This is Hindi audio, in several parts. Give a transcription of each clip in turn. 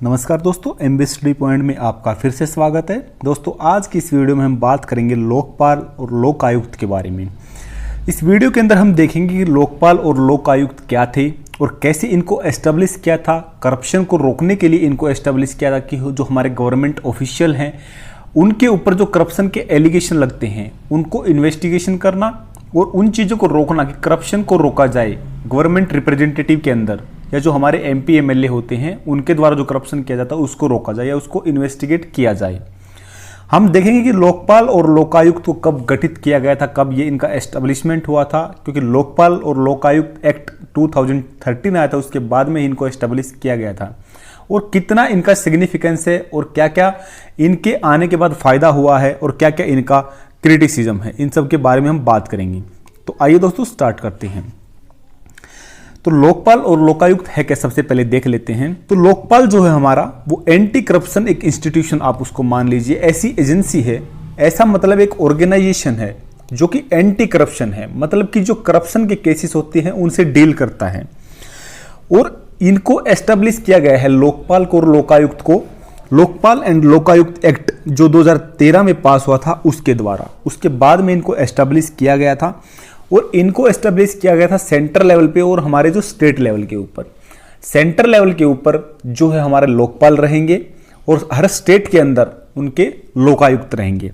नमस्कार दोस्तों, एमबी स्टडी पॉइंट में आपका फिर से स्वागत है। दोस्तों, आज की इस वीडियो में हम बात करेंगे लोकपाल और लोक आयुक्त के बारे में। इस वीडियो के अंदर हम देखेंगे कि लोकपाल और लोक आयुक्त क्या थे और कैसे इनको एस्टेब्लिश किया था। करप्शन को रोकने के लिए इनको एस्टेब्लिश किया था कि जो हमारे गवर्नमेंट ऑफिशियल हैं उनके ऊपर जो करप्शन के एलिगेशन लगते हैं उनको इन्वेस्टिगेशन करना और उन चीज़ों को रोकना कि करप्शन को रोका जाए। गवर्नमेंट रिप्रेजेंटेटिव के अंदर या जो हमारे एमपी एमएलए होते हैं उनके द्वारा जो करप्शन किया जाता है उसको रोका जाए या उसको इन्वेस्टिगेट किया जाए। हम देखेंगे कि लोकपाल और लोकायुक्त को कब गठित किया गया था, कब ये इनका एस्टेब्लिशमेंट हुआ था, क्योंकि लोकपाल और लोकायुक्त एक्ट 2013 आया था, उसके बाद में इनको एस्टेब्लिश किया गया था। और कितना इनका सिग्निफिकेंस है और क्या क्या इनके आने के बाद फायदा हुआ है और क्या क्या इनका क्रिटिसिज्म है, इन सब के बारे में हम बात करेंगे। तो आइए दोस्तों स्टार्ट करते हैं। तो लोकपाल और लोकायुक्त है क्या, सबसे पहले देख लेते हैं। तो लोकपाल जो है हमारा वो एंटी करप्शन एक इंस्टीट्यूशन, आप उसको मान लीजिए, ऐसी एजेंसी है, ऐसा मतलब एक ऑर्गेनाइजेशन है जो कि एंटी करप्शन है, मतलब कि जो करप्शन के केसेस होते हैं उनसे डील करता है। और इनको एस्टेब्लिश किया गया है लोकपाल को और लोकायुक्त को लोकपाल एंड लोकायुक्त एक्ट जो 2013 में पास हुआ था उसके द्वारा। उसके बाद में इनको एस्टेब्लिश किया गया था और इनको एस्टेब्लिश किया गया था सेंटर लेवल पे और हमारे जो स्टेट लेवल के ऊपर। सेंटर लेवल के ऊपर जो है हमारे लोकपाल रहेंगे और हर स्टेट के अंदर उनके लोकायुक्त रहेंगे।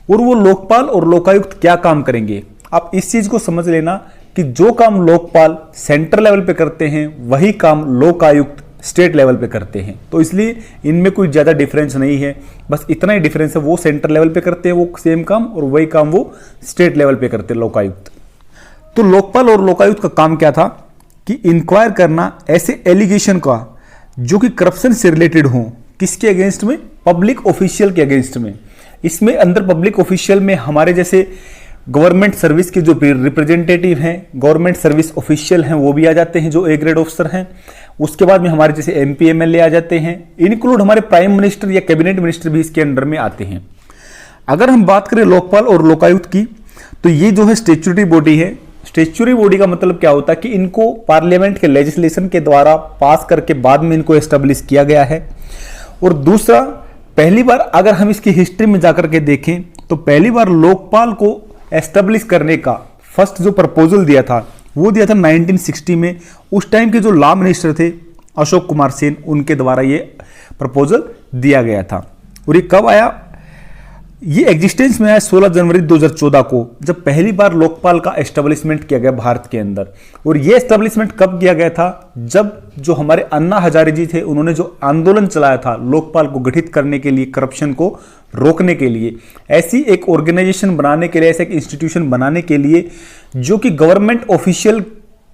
और वो लोकपाल और लोकायुक्त क्या काम करेंगे, आप इस चीज को समझ लेना कि जो काम लोकपाल सेंटर लेवल पे करते हैं वही काम लोकायुक्त स्टेट लेवल पे करते हैं। तो इसलिए इनमें कोई ज्यादा डिफरेंस नहीं है, बस इतना ही डिफरेंस है, वो सेंटर लेवल पे करते हैं वो सेम काम और वही काम वो स्टेट लेवल पे करते हैं लोकायुक्त। तो लोकपाल और लोकायुक्त का काम क्या था कि इंक्वायर करना ऐसे एलिगेशन का जो कि करप्शन से रिलेटेड हो। किसके अगेंस्ट में? पब्लिक ऑफिशियल के अगेंस्ट में। इसमें अंदर पब्लिक ऑफिशियल में हमारे जैसे गवर्नमेंट सर्विस के जो रिप्रेजेंटेटिव हैं, गवर्नमेंट सर्विस ऑफिशियल हैं, वो भी आ जाते हैं जो ए ग्रेड ऑफिसर हैं। उसके बाद में हमारे जैसे एमपी एमएलए आ जाते हैं, इंक्लूड हमारे प्राइम मिनिस्टर या कैबिनेट मिनिस्टर भी इसके अंडर में आते हैं। अगर हम बात करें लोकपाल और लोकायुक्त की, तो ये जो है स्टेचुटरी बॉडी है। स्टेचुटरी बॉडी का मतलब क्या होता है कि इनको पार्लियामेंट के लेजिस्लेशन के द्वारा पास करके बाद में इनको एस्टेब्लिश किया गया है। और दूसरा, पहली बार अगर हम इसकी हिस्ट्री में जाकर के देखें तो पहली बार लोकपाल को एस्टेब्लिश करने का फर्स्ट जो प्रपोजल दिया था वो दिया था 1960 में। उस टाइम के जो लॉ मिनिस्टर थे अशोक कुमार सेन, उनके द्वारा ये प्रपोजल दिया गया था। और ये कब आया? ये एग्जिस्टेंस में आया 16 जनवरी 2014 को, जब पहली बार लोकपाल का एस्टेब्लिशमेंट किया गया भारत के अंदर। और ये एस्टेब्लिशमेंट कब किया गया था? जब जो हमारे अन्ना हजारे जी थे उन्होंने जो आंदोलन चलाया था लोकपाल को गठित करने के लिए, करप्शन को रोकने के लिए, ऐसी एक ऑर्गेनाइजेशन बनाने के लिए, ऐसा एक इंस्टीट्यूशन बनाने के लिए जो कि गवर्नमेंट ऑफिशियल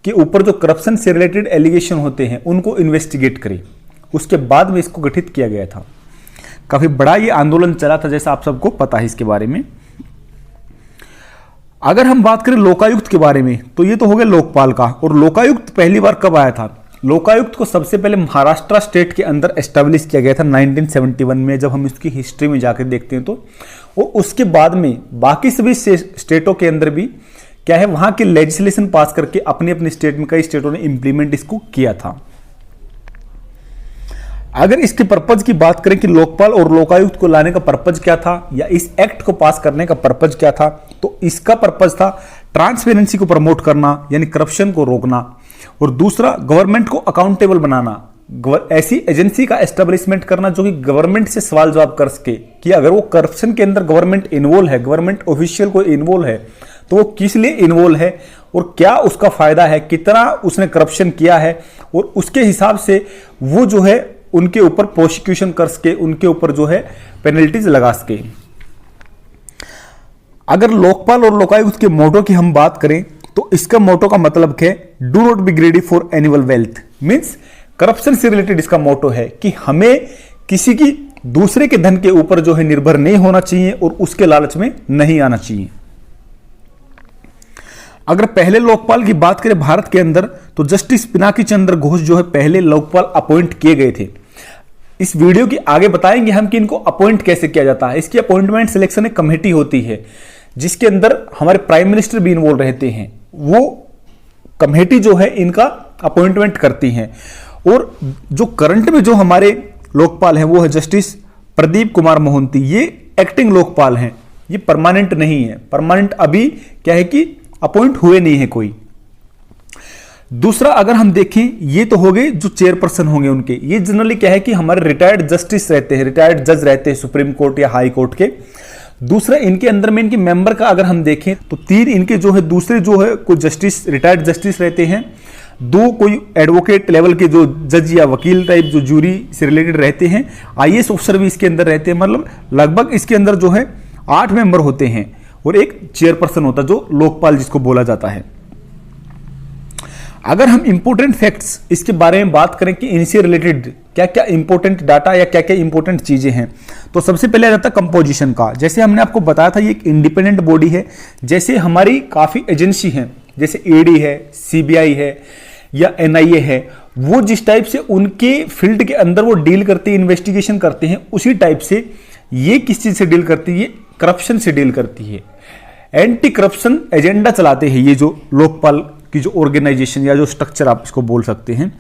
के ऊपर जो करप्शन से रिलेटेड एलिगेशन होते हैं उनको इन्वेस्टिगेट करे। उसके बाद में इसको गठित किया गया था। काफी बड़ा ये आंदोलन चला था, जैसा आप सबको पता है इसके बारे में। अगर हम बात करें लोकायुक्त के बारे में तो ये तो हो गया लोकपाल का। और लोकायुक्त पहली बार कब आया था? लोकायुक्त को सबसे पहले महाराष्ट्र स्टेट के अंदर एस्टेब्लिश किया गया था 1971 में, जब हम इसकी हिस्ट्री में जाकर देखते हैं तो। और उसके बाद में बाकी सभी स्टेटों के अंदर भी क्या है, वहां के लेजिस्लेशन पास करके अपने अपने स्टेट में कई स्टेटों ने इंप्लीमेंट इसको किया था। अगर इसके पर्पज की बात करें कि लोकपाल और लोकायुक्त को लाने का पर्पज क्या था या इस एक्ट को पास करने का पर्पज क्या था, तो इसका पर्पज था ट्रांसपेरेंसी को प्रमोट करना, यानी करप्शन को रोकना। और दूसरा, गवर्नमेंट को अकाउंटेबल बनाना, ऐसी एजेंसी का एस्टेब्लिशमेंट करना जो कि गवर्नमेंट से सवाल जवाब कर सके कि अगर वो करप्शन के अंदर गवर्नमेंट इन्वॉल्व है, गवर्नमेंट ऑफिशियल को इन्वॉल्व है, तो वो किस लिए इन्वॉल्व है और क्या उसका फायदा है, कितना उसने करप्शन किया है, और उसके हिसाब से वो जो है उनके ऊपर प्रोसिक्यूशन कर सके, उनके ऊपर जो है पेनल्टीज लगा सके। अगर लोकपाल और लोकायुक्त के मोटो की हम बात करें तो इसका मोटो का मतलब है do not be greedy for animal wealth. Means corruption से रिलेटेड इसका मोटो है कि हमें किसी की दूसरे के धन के ऊपर जो है निर्भर नहीं होना चाहिए और उसके लालच में नहीं आना चाहिए। अगर पहले लोकपाल की बात करें भारत के अंदर तो जस्टिस पिनाकी चंद्र घोष जो है पहले लोकपाल अपॉइंट किए गए थे। इस वीडियो की आगे बताएंगे हम कि इनको अपॉइंट कैसे किया जाता है। इसकी अपॉइंटमेंट सिलेक्शन एक कमेटी होती है जिसके अंदर हमारे प्राइम मिनिस्टर भी इन्वॉल्व रहते हैं। वो कमेटी जो है इनका अपॉइंटमेंट करती हैं। और जो करंट में जो हमारे लोकपाल हैं वो है जस्टिस प्रदीप कुमार मोहंती। ये एक्टिंग लोकपाल हैं, ये परमानेंट नहीं है। परमानेंट अभी क्या है कि अपॉइंट हुए नहीं है कोई। दूसरा अगर हम देखें, ये तो हो गए जो चेयरपर्सन होंगे उनके, ये जनरली क्या है कि हमारे रिटायर्ड जस्टिस रहते हैं, रिटायर्ड जज रहते हैं सुप्रीम कोर्ट या हाई कोर्ट के। दूसरा इनके अंदर में इनके मेंबर का अगर हम देखें तो 3 इनके जो है दूसरे जो है कोई जस्टिस रिटायर्ड जस्टिस रहते हैं, 2 कोई एडवोकेट लेवल के जो जज या वकील टाइप जो जूरी से रिलेटेड रहते हैं, IAS ऑफिसर भी इसके अंदर रहते हैं। मतलब लगभग इसके अंदर जो है 8 मेंबर होते हैं और एक चेयरपर्सन होता है जो लोकपाल जिसको बोला जाता है। अगर हम इंपोर्टेंट फैक्ट्स इसके बारे में बात करें कि इनसे रिलेटेड क्या क्या इंपोर्टेंट डाटा या क्या क्या इंपोर्टेंट चीजें हैं, तो सबसे पहले आ जाता है कंपोजिशन का। जैसे हमने आपको बताया था ये एक इंडिपेंडेंट बॉडी है। जैसे हमारी काफी एजेंसी हैं, जैसे ED है, CBI है या NIA है, वो जिस टाइप से उनके फील्ड के अंदर वो डील करते हैं, इन्वेस्टिगेशन करते हैं, उसी टाइप से ये किस चीज से डील करती है, ये करप्शन से डील करती है। एंटी करप्शन एजेंडा चलाते हैं ये जो लोकपाल की जो ऑर्गेनाइजेशन या जो स्ट्रक्चर आप इसको बोल सकते हैं।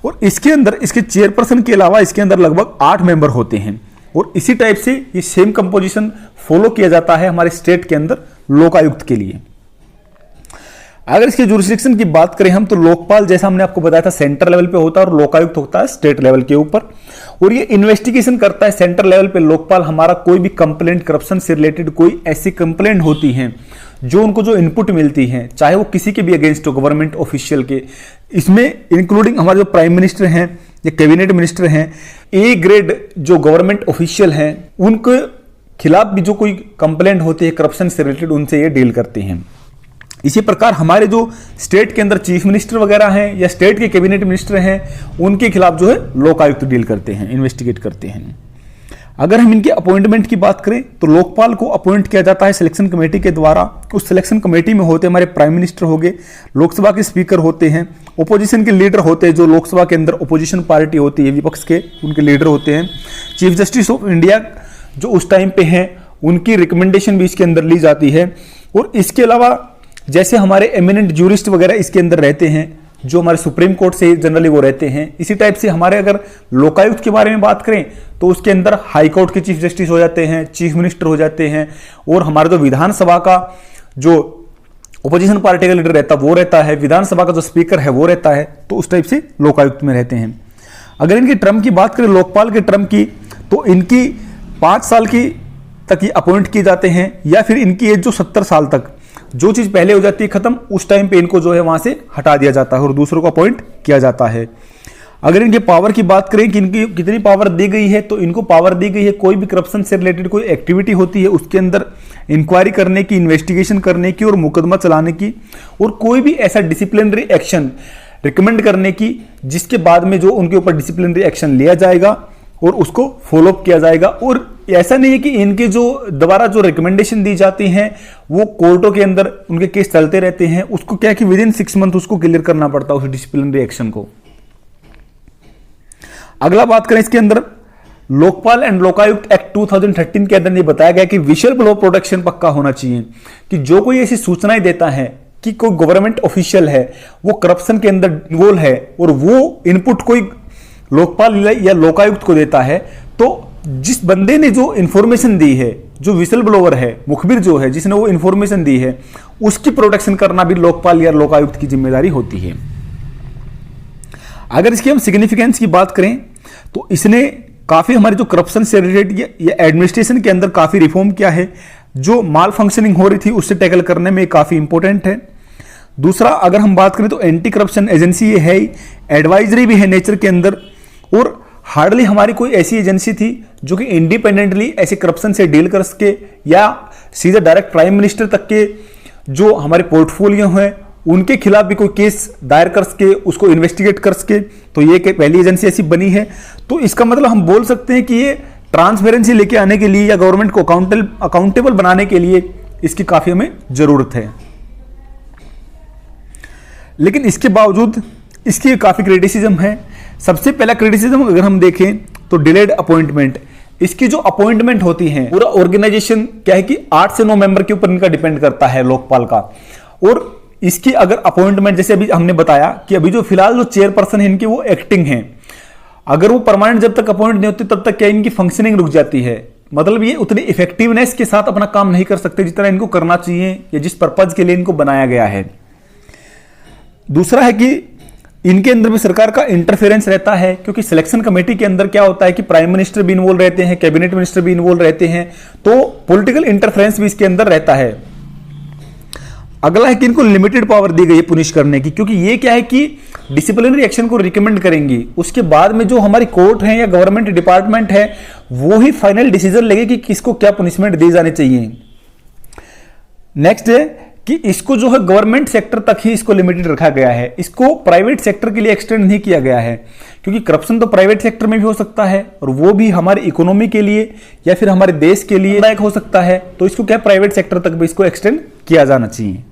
और इसके अंदर इसके चेयरपर्सन के अलावा इसके अंदर लगभग 8 मेंबर होते हैं और इसी टाइप से ये सेम कंपोजिशन फॉलो किया जाता है हमारे स्टेट के अंदर लोकायुक्त के लिए। अगर इसके जुरिस्डिक्शन की बात करें हम, तो लोकपाल जैसा हमने आपको बताया था सेंटर लेवल पे होता है और लोकायुक्त होता है स्टेट लेवल के ऊपर, और ये इन्वेस्टिगेशन करता है सेंटर लेवल पे। लोकपाल हमारा कोई भी कंप्लेंट करप्शन से रिलेटेड कोई ऐसी कंप्लेंट होती है जो उनको जो इनपुट मिलती है, चाहे वो किसी के भी अगेंस्ट हो, गवर्नमेंट ऑफिशियल के, इसमें इंक्लूडिंग हमारे जो प्राइम मिनिस्टर हैं या कैबिनेट मिनिस्टर हैं, A ग्रेड जो गवर्नमेंट ऑफिशियल हैं, उनके खिलाफ भी जो कोई कंप्लेंट होती है करप्शन से रिलेटेड, उनसे ये डील करते हैं। इसी प्रकार हमारे जो स्टेट के अंदर चीफ मिनिस्टर वगैरह हैं या स्टेट के कैबिनेट मिनिस्टर हैं, उनके खिलाफ जो है लोकायुक्त डील करते हैं, इन्वेस्टिगेट करते हैं। अगर हम इनके अपॉइंटमेंट की बात करें तो लोकपाल को अपॉइंट किया जाता है सिलेक्शन कमेटी के द्वारा। उस सिलेक्शन कमेटी में होते हमारे प्राइम मिनिस्टर हो गए, लोकसभा के स्पीकर होते हैं, ओपोजिशन के लीडर होते हैं, जो लोकसभा के अंदर ओपोजिशन पार्टी होती है विपक्ष के, उनके लीडर होते हैं। चीफ जस्टिस ऑफ इंडिया जो उस टाइम पे हैं, उनकी रिकमेंडेशन भी इसके अंदर ली जाती है। और इसके अलावा जैसे हमारे एमिनेंट जूरिस्ट वगैरह इसके अंदर रहते हैं, जो हमारे सुप्रीम कोर्ट से जनरली वो रहते हैं। इसी टाइप से हमारे अगर लोकायुक्त के बारे में बात करें तो उसके अंदर हाई कोर्ट के चीफ जस्टिस हो जाते हैं, चीफ मिनिस्टर हो जाते हैं, और हमारा जो विधानसभा का जो ओपोजिशन पार्टी का लीडर रहता है वो रहता है, विधानसभा का जो स्पीकर है वो रहता है। तो उस टाइप से लोकायुक्त में रहते हैं। अगर इनकी टर्म की बात करें लोकपाल के टर्म की, तो इनकी 5 साल की तक ये अपॉइंट किए जाते हैं, या फिर इनकी एज जो 70 साल तक, जो चीज पहले हो जाती है खत्म, उस टाइम पे इनको जो है वहां से हटा दिया जाता है और दूसरों को अपॉइंट किया जाता है। अगर इनके पावर की बात करें कि इनकी कितनी पावर दी गई है, तो इनको पावर दी गई है कोई भी करप्शन से रिलेटेड कोई एक्टिविटी होती है उसके अंदर इंक्वायरी करने की, इन्वेस्टिगेशन करने की और मुकदमा चलाने की, और कोई भी ऐसा डिसिप्लिनरी एक्शन रिकमेंड करने की जिसके बाद में जो उनके ऊपर डिसिप्लिनरी एक्शन लिया जाएगा और उसको फॉलो अप किया जाएगा। और ऐसा नहीं है कि इनके जो दोबारा जो रिकमेंडेशन दी जाती हैं वो कोर्टों के अंदर उनके केस चलते रहते हैं, उसको क्या है कि विद इन 6 मंथ उसको क्लियर करना पड़ता है उस डिसिप्लिनरी एक्शन को। अगला बात करें इसके अंदर लोकपाल एंड लोकायुक्त एक्ट 2013 के अंदर ये बताया गया कि विजुअल ब्लो प्रोटेक्शन पक्का होना चाहिए, कि जो कोई ऐसी सूचनाएं देता है कि कोई गवर्नमेंट ऑफिशियल है वो करप्शन के अंदर इन्वॉल्व है और वो इनपुट कोई लोकपाल या लोकायुक्त को देता है, तो जिस बंदे ने जो इंफॉर्मेशन दी है, जो विसल ब्लोवर है, मुखबिर जो है जिसने वो इंफॉर्मेशन दी है, उसकी प्रोटेक्शन करना भी लोकपाल या लोकायुक्त की जिम्मेदारी होती है। अगर इसकी हम सिग्निफिकेंस की बात करें तो इसने काफी हमारे जो करप्शन से रिलेटेड या एडमिनिस्ट्रेशन के अंदर काफी रिफॉर्म किया है, जो माल फंक्शनिंग हो रही थी उससे टैकल करने में काफी इंपॉर्टेंट है। दूसरा अगर हम बात करें तो एंटी करप्शन एजेंसी ये है, एडवाइजरी भी है नेचर के अंदर, और हार्डली हमारी कोई ऐसी एजेंसी थी जो कि इंडिपेंडेंटली ऐसे करप्शन से डील कर सके या सीधे डायरेक्ट प्राइम मिनिस्टर तक के जो हमारे पोर्टफोलियो हैं उनके खिलाफ भी कोई केस दायर कर सके, उसको इन्वेस्टिगेट कर सके। तो ये पहली एजेंसी ऐसी बनी है। तो इसका मतलब हम बोल सकते हैं कि ये ट्रांसपेरेंसी लेके आने के लिए या गवर्नमेंट को अकाउंटेबल बनाने के लिए इसकी काफी हमें जरूरत है। लेकिन इसके बावजूद इसकी काफी क्रिटिसिज्म है। सबसे पहला क्रिटिसिज्म अगर हम देखें तो डिलेड अपॉइंटमेंट। इसकी जो अपॉइंटमेंट होती है, पूरा ऑर्गेनाइजेशन क्या है कि 8 से 9 मेंबर के ऊपर इनका डिपेंड करता है लोकपाल का। और इसकी अगर अपॉइंटमेंट जैसे अभी हमने बताया कि अभी जो फिलहाल जो चेयरपर्सन है इनकी वो एक्टिंग है, अगर वो परमानेंट जब तक अपॉइंट नहीं होती तब तक क्या इनकी फंक्शनिंग रुक जाती है। मतलब ये उतनी इफेक्टिवनेस के साथ अपना काम नहीं कर सकते जितना इनको करना चाहिए या जिस पर्पज के लिए इनको बनाया गया है। दूसरा है कि इनके अंदर भी सरकार का इंटरफेरेंस रहता है, क्योंकि सिलेक्शन कमेटी के अंदर क्या होता है कि प्राइम मिनिस्टर भी इन्वॉल्व रहते हैं, कैबिनेट मिनिस्टर भी इन्वॉल्व रहते हैं, तो पॉलिटिकल इंटरफेरेंस भी इसके अंदर रहता है। अगला है कि इनको लिमिटेड पावर दी गई है पुनिश करने की, क्योंकि ये क्या है कि डिसिप्लिनरी एक्शन को रिकमेंड करेंगी, उसके बाद में जो हमारी कोर्ट है या गवर्नमेंट डिपार्टमेंट है वो ही फाइनल डिसीजन लेगी कि किसको क्या पनिशमेंट दी जानी चाहिए। नेक्स्ट है कि इसको जो है गवर्नमेंट सेक्टर तक ही इसको लिमिटेड रखा गया है, इसको प्राइवेट सेक्टर के लिए एक्सटेंड नहीं किया गया है, क्योंकि करप्शन तो प्राइवेट सेक्टर में भी हो सकता है और वो भी हमारी इकोनॉमी के लिए या फिर हमारे देश के लिए लायक हो सकता है, तो इसको क्या प्राइवेट सेक्टर तक भी इसको एक्सटेंड किया जाना चाहिए।